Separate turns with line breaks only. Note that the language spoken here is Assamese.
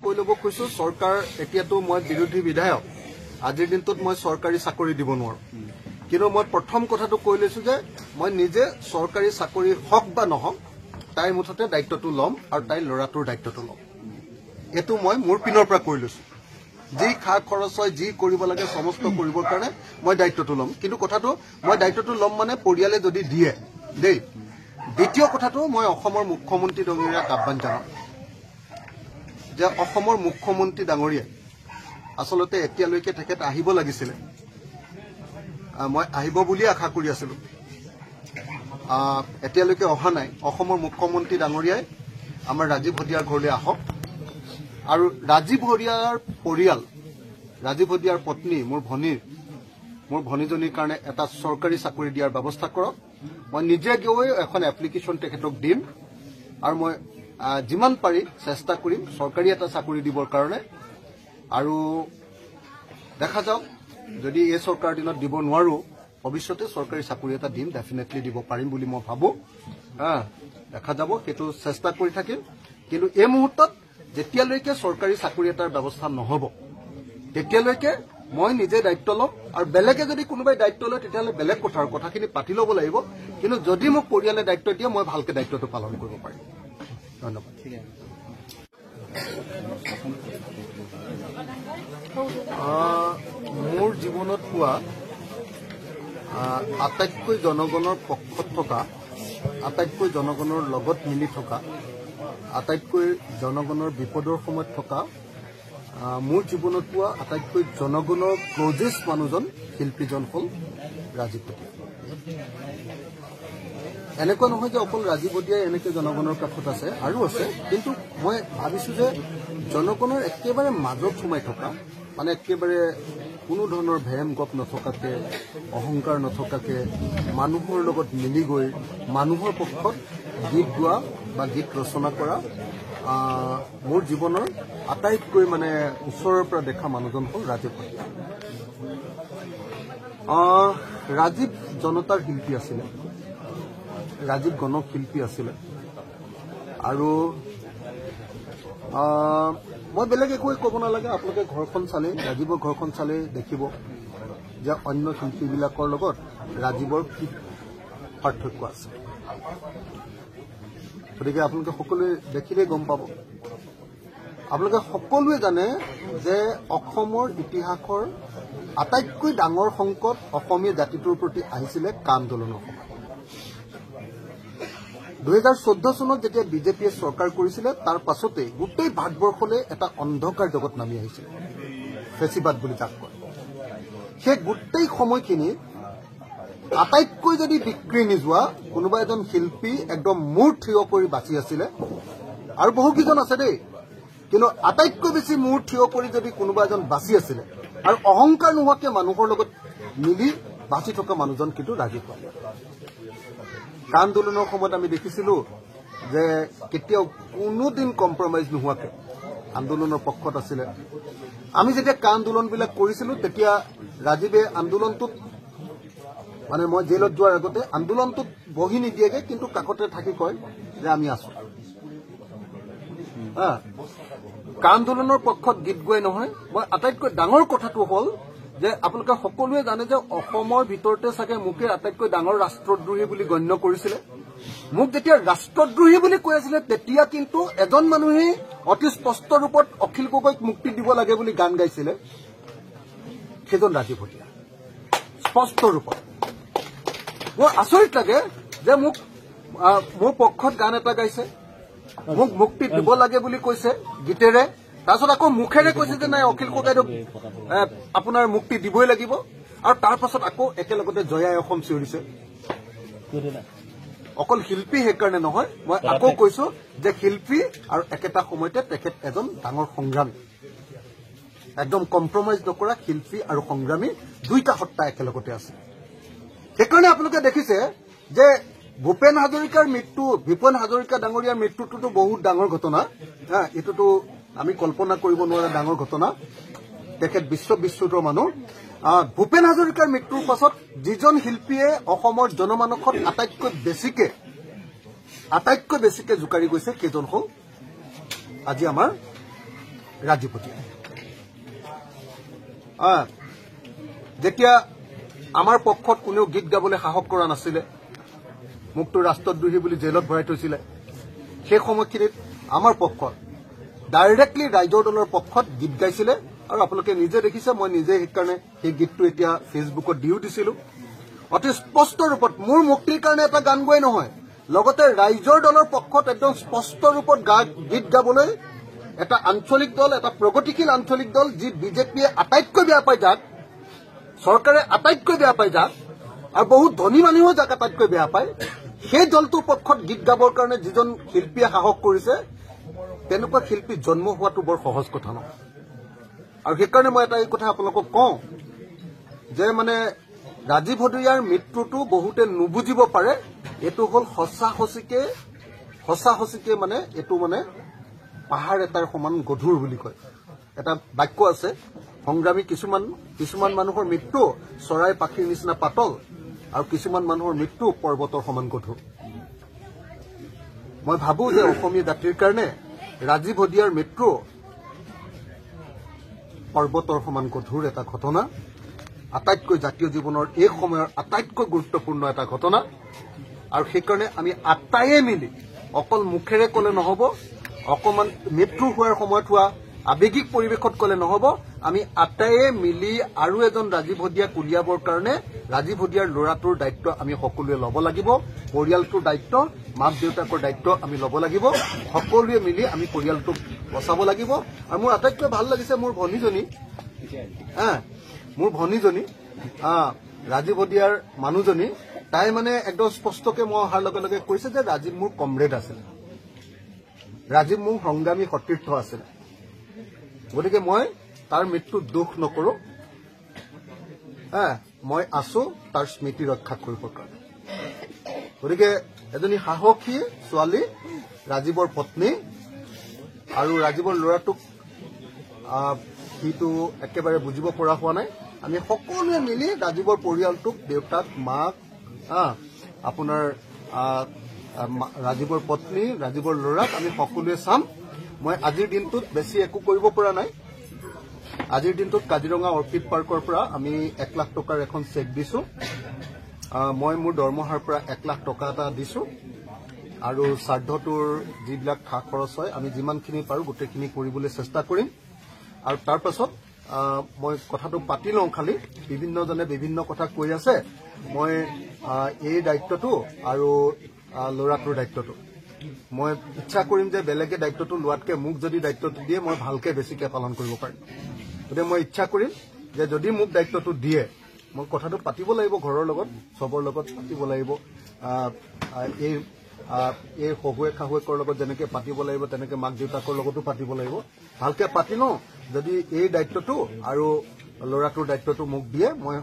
কৈ ল'ব কৈছো চৰকাৰ এতিয়াতো মই বিৰোধী বিধায়ক আজিৰ দিনটোত মই চৰকাৰী চাকৰি দিব নোৱাৰো কিন্তু মই প্ৰথম কথাটো কৈ লৈছো যে মই নিজে চৰকাৰী চাকৰি হক বা নহক তাইৰ মুঠতে দায়িত্বটো ল'ম আৰু তাইৰ ল'ৰাটোৰ দায়িত্বটো ল'ম এটো মই মোৰ পিনৰ পৰা কৈ লৈছো যি খা খৰচ হয় যি কৰিব লাগে সমস্ত কৰিবৰ কাৰণে মই দায়িত্বটো ল'ম কিন্তু কথাটো মই দায়িত্বটো ল'ম মানে পৰিয়ালে যদি দিয়ে দেই দ্বিতীয় কথাটো মই অসমৰ মুখ্যমন্ত্ৰী ডাঙৰীয়াক আহ্বান জনাম যে অসমৰ মুখ্যমন্ত্ৰী ডাঙৰীয়া আসলতে এতিয়ালৈকে তেখেত আহিব লাগিছিল মই আহিব বুলি আশা কৰি আছিলো এতিয়ালৈকে অহা নাই অসমৰ মুখ্যমন্ত্ৰী ডাঙৰীয়াই আমাৰ ৰাজীৱ হদিয়াৰ ঘৰলৈ আহক আৰু ৰাজীৱ হদিয়াৰ পৰিয়াল ৰাজীৱ হদিয়াৰ পত্নী মোৰ ভনীজনীৰ কাৰণে এটা চৰকাৰী চাকৰি দিয়াৰ ব্যৱস্থা কৰক মই নিজে গৈ এখন এপ্লিকেশ্যন তেখেতক দিম আৰু মই যিমান পাৰি চেষ্টা কৰিম চৰকাৰী এটা চাকৰি দিবৰ কাৰণে আৰু দেখা যাওক যদি এই চৰকাৰ দিনত দিব নোৱাৰো ভৱিষ্যতে চৰকাৰী চাকৰি এটা দিম ডেফিনেটলি দিব পাৰিম বুলি মই ভাবো দেখা যাব সেইটো চেষ্টা কৰি থাকিম কিন্তু এই মুহূৰ্তত যেতিয়ালৈকে চৰকাৰী চাকৰি এটাৰ ব্যৱস্থা নহব তেতিয়ালৈকে মই নিজে দায়িত্ব ল'ম আৰু বেলেগে যদি কোনোবাই দায়িত্ব লয় তেতিয়াহ'লে বেলেগ কথাখিনি পাতি ল'ব লাগিব কিন্তু যদি মোক পৰিয়ালে দায়িত্ব দিয়ে মই ভালকে দায়িত্বটো পালন কৰিব পাৰিম ধন্যবাদ মোৰ জীৱনত পোৱা আটাইতকৈ জনগণৰ পক্ষত থকা আটাইতকৈ জনগণৰ লগত মিলি থকা আটাইতকৈ জনগণৰ বিপদৰ সময়ত থকা মোৰ জীৱনত পোৱা আটাইতকৈ জনগণৰ ক্লজেষ্ট মানুহজন শিল্পীজন হ'ল ৰাজীৱ হদিয়া এনেকুৱা নহয় যে অকল ৰাজীৱ হদিয়াই এনেকৈ জনগণৰ কাষত আছে আৰু আছে কিন্তু মই ভাবিছো যে জনগণৰ একেবাৰে মাজত সোমাই থকা মানে একেবাৰে কোনো ধৰণৰ ভেম গপ নথকাকে অহংকাৰ নথকাকে মানুহৰ লগত মিলি গৈ মানুহৰ পক্ষত গীত গোৱা বা গীত ৰচনা কৰা মোৰ জীৱনৰ আটাইতকৈ মানে ওচৰৰ পৰা দেখা মানুহজন হ'ল ৰাজীৱ হদিয়া ৰাজীৱ জনতাৰ শিল্পী আছিলে ৰাজীৱ গণশিল্পী আছিলে আৰু মই বেলেগ একোৱে ক'ব নালাগে আপোনালোকে ঘৰখন চালে ৰাজীৱৰ ঘৰখন চালে দেখিব যে অন্য শিল্পীবিলাকৰ লগত ৰাজীৱৰ কি পাৰ্থক্য আছে গতিকে আপোনালোকে সকলোৱে দেখিলেই গম পাব আপোনালোকে সকলোৱে জানে যে অসমৰ ইতিহাসৰ আটাইতকৈ ডাঙৰ সংকট অসমীয়া জাতিটোৰ প্ৰতি আহিছিলে কা আন্দোলনৰ সময়ত 2014 চনত যেতিয়া বিজেপিয়ে চৰকাৰ কৰিছিলে তাৰ পাছতে গোটেই ভাৰতবৰ্ষলৈ এটা অন্ধকাৰ জগত নামি আহিছিল ফেচিবাদ বুলি যাক কয় সেই গোটেই সময়খিনি আটাইতকৈ যদি বিক্ৰী নিযোৱা কোনোবা এজন শিল্পী একদম মূৰ থিয় কৰি বাচি আছিলে আৰু বহুকেইজন আছে দেই কিন্তু আটাইতকৈ বেছি মূৰ থিয় কৰি যদি কোনোবা এজন বাচি আছিলে আৰু অহংকাৰ নোহোৱাকে মানুহৰ লগত মিলি বাচি থকা মানুহজন কিন্তু ৰাজীৱ হদিয়া কা আন্দোলনৰ সময়ত আমি দেখিছিলো যে কেতিয়াও কোনোদিন কম্প্ৰমাইজ নোহোৱাকে আন্দোলনৰ পক্ষত আছিলে আমি যেতিয়া কা আন্দোলনবিলাক কৰিছিলো তেতিয়া ৰাজীৱে আন্দোলনটোত মানে মই জেলত যোৱাৰ আগতে আন্দোলনটোত বহি নিদিয়েগে কিন্তু কাকতে থাকি কয় যে আমি আছো কা আন্দোলনৰ পক্ষত গীত গোৱাই নহয় মই আটাইতকৈ ডাঙৰ কথাটো হ'ল যে আপোনালোকে সকলোৱে জানে যে অসমৰ ভিতৰতে চাগে মোকে আটাইতকৈ ডাঙৰ ৰাষ্ট্ৰদ্ৰোহী বুলি গণ্য কৰিছিলে মোক যেতিয়া ৰাষ্ট্ৰদ্ৰোহী বুলি কৈ আছিলে তেতিয়া কিন্তু এজন মানুহে অতি স্পষ্ট ৰূপত অখিল গগৈক মুক্তি দিব লাগে বুলি গান গাইছিলে সেইজন ৰাজীৱ হদিয়া স্পষ্ট ৰূপত মোৰ আচৰিত লাগে যে মোক মোৰ পক্ষত গান এটা গাইছে মোক মুক্তি দিব লাগে বুলি কৈছে গীতেৰে তাৰপিছত আকৌ মুখেৰে কৈছে যে নাই অখিল গগৈক আপোনাৰ মুক্তি দিবই লাগিব আৰু তাৰ পাছত আকৌ একেলগতে জয়াই অসম চিঞৰিছে অকল শিল্পী সেইকাৰণে নহয় মই আকৌ কৈছো যে শিল্পী আৰু একেটা সময়তে তেখেত এজন ডাঙৰ সংগ্ৰামী একদম কম্প্ৰমাইজ নকৰা শিল্পী আৰু সংগ্ৰামী দুইটা সত্তা একেলগতে আছে সেইকাৰণে আপোনালোকে দেখিছে যে ভূপেন হাজৰিকাৰ মৃত্যু ভূপেন হাজৰিকা ডাঙৰীয়াৰ মৃত্যুটোতো বহুত ডাঙৰ ঘটনা এইটোতো আমি কল্পনা কৰিব নোৱাৰা ডাঙৰ ঘটনা তেখেত বিশ্ববিশ্ৰুত মানুহ ভূপেন হাজৰিকাৰ মৃত্যুৰ পাছত যিজন শিল্পীয়ে অসমৰ জনমানসত আটাইতকৈ বেছিকে জোকাৰি গৈছে কেইজন হ'ল আজি আমাৰ ৰাজীৱ ভটিয়া যেতিয়া আমাৰ পক্ষত কোনেও গীত গাবলৈ সাহস কৰা নাছিলে মোকতো ৰাষ্ট্ৰদ্ৰোহী বুলি জেলত ভৰাই থৈছিলে সেই সময়খিনিত আমাৰ পক্ষত ডাইৰেক্টলি ৰাইজৰ দলৰ পক্ষত গীত গাইছিলে আৰু আপোনালোকে নিজে দেখিছে মই নিজে সেইকাৰণে সেই গীতটো এতিয়া ফেচবুকত দিও দিছিলো অতি স্পষ্ট ৰূপত মোৰ মুক্তিৰ কাৰণে এটা গান গোৱাই নহয় লগতে ৰাইজৰ দলৰ পক্ষত একদম স্পষ্ট ৰূপত গীত গাবলৈ এটা আঞ্চলিক দল এটা প্ৰগতিশীল আঞ্চলিক দল যি বিজেপিয়ে আটাইতকৈ বেয়া পায় যাক চৰকাৰে আটাইতকৈ বেয়া পায় যাক আৰু বহুত ধনী মানুহেও যাক আটাইতকৈ বেয়া পায় সেই দলটোৰ পক্ষত গীত গাবৰ কাৰণে যিজন শিল্পীয়ে সাহস কৰিছে তেনেকুৱা শিল্পী জন্ম হোৱাটো বৰ সহজ কথা নহয় আৰু সেইকাৰণে মই এটা এই কথা আপোনালোকক কওঁ যে মানে ৰাজীৱ ভটিয়াৰ মৃত্যুটো বহুতে নুবুজিব পাৰে এইটো হ'ল সঁচা সঁচিকে মানে এইটো মানে পাহাৰ এটাৰ সমান গধুৰ বুলি কয় এটা বাক্য আছে সংগ্ৰামী কিছুমান মানুহৰ মৃত্যু চৰাই পাখিৰ নিচিনা পাতল আৰু কিছুমান মানুহৰ মৃত্যু পৰ্বতৰ সমান গধুৰ মই ভাবো যে অসমীয়া জাতিৰ কাৰণে ৰাজীৱ ভটিয়াৰ মৃত্যু পৰ্বতৰ সমান গধুৰ এটা ঘটনা আটাইতকৈ জাতীয় জীৱনৰ এই সময়ৰ আটাইতকৈ গুৰুত্বপূৰ্ণ এটা ঘটনা আৰু সেইকাৰণে আমি আটাইয়ে মিলি অকল মুখেৰে ক'লে নহ'ব অকমান মৃত্যু হোৱাৰ সময়ত হোৱা আৱেগিক পৰিৱেশত ক'লে নহ'ব আমি আটাইয়ে মিলি আৰু এজন ৰাজীৱ ভটিয়াক উলিয়াবৰ কাৰণে ৰাজীৱ ভটিয়াৰ ল'ৰাটোৰ দায়িত্ব আমি সকলোৱে ল'ব লাগিব পৰিয়ালটোৰ দায়িত্ব মাক দেউতাকৰ দায়িত্ব আমি ল'ব লাগিব সকলোৱে মিলি আমি পৰিয়ালটোক বচাব লাগিব আৰু মোৰ আটাইতকৈ ভাল লাগিছে মোৰ ভনীজনী ৰাজীৱ ভটিয়াৰ মানুহজনী তাই মানে একদম স্পষ্টকে মই অহাৰ লগে লগে কৈছে যে ৰাজীৱ মোৰ কমৰেড আছিল ৰাজীৱ মোৰ সংগ্ৰামী সতীৰ্থ আছিল গতিকে মই তাৰ মৃত্যুত দুখ নকৰো মই আছো তাৰ স্মৃতি ৰক্ষা কৰিবৰ কাৰণে গতিকে এজনী সাহসী ছোৱালী ৰাজীৱৰ পত্নী আৰু ৰাজীৱৰ ল'ৰাটোক সিটো একেবাৰে বুজিব পৰা হোৱা নাই আমি সকলোৱে মিলি ৰাজীৱৰ পৰিয়ালটোক দেউতাক মাক আপোনাৰ ৰাজীৱৰ পত্নী ৰাজীৱৰ ল'ৰাক আমি সকলোৱে চাম মই আজিৰ দিনটোত বেছি একো কৰিব পৰা নাই আজিৰ দিনটোত কাজিৰঙা অৰ্কিড পাৰ্কৰ পৰা আমি 1 লাখ টকাৰ এখন চেক দিছো মই মোৰ দৰমহাৰ পৰা 1 লাখ টকা এটা দিছো আৰু শ্ৰাদ্ধটোৰ যিবিলাক খা খৰচ হয় আমি যিমানখিনি পাৰো গোটেইখিনি কৰিবলৈ চেষ্টা কৰিম আৰু তাৰ পাছত মই কথাটো পাতি লওঁ খালি বিভিন্নজনে বিভিন্ন কথা কৈ আছে মই এই দায়িত্বটো আৰু ল'ৰাটোৰ দায়িত্বটো মই ইচ্ছা কৰিম যে বেলেগে দায়িত্বটো লোৱাতকে মোক যদি দায়িত্বটো দিয়ে মই ভালকে বেছিকে পালন কৰিব পাৰিম গতিকে মই ইচ্ছা কৰিম যে যদি মোক দায়িত্বটো দিয়ে মই কথাটো পাতিব লাগিব ঘৰৰ লগত সবৰ লগত পাতিব লাগিব এই শাহুৱেকৰ লগত যেনেকে পাতিব লাগিব তেনেকে মাক দেউতাকৰ লগতো পাতিব লাগিব ভালকে পাতি লওঁ যদি এই দায়িত্বটো আৰু ল'ৰাটোৰ দায়িত্বটো মোক দিয়ে মই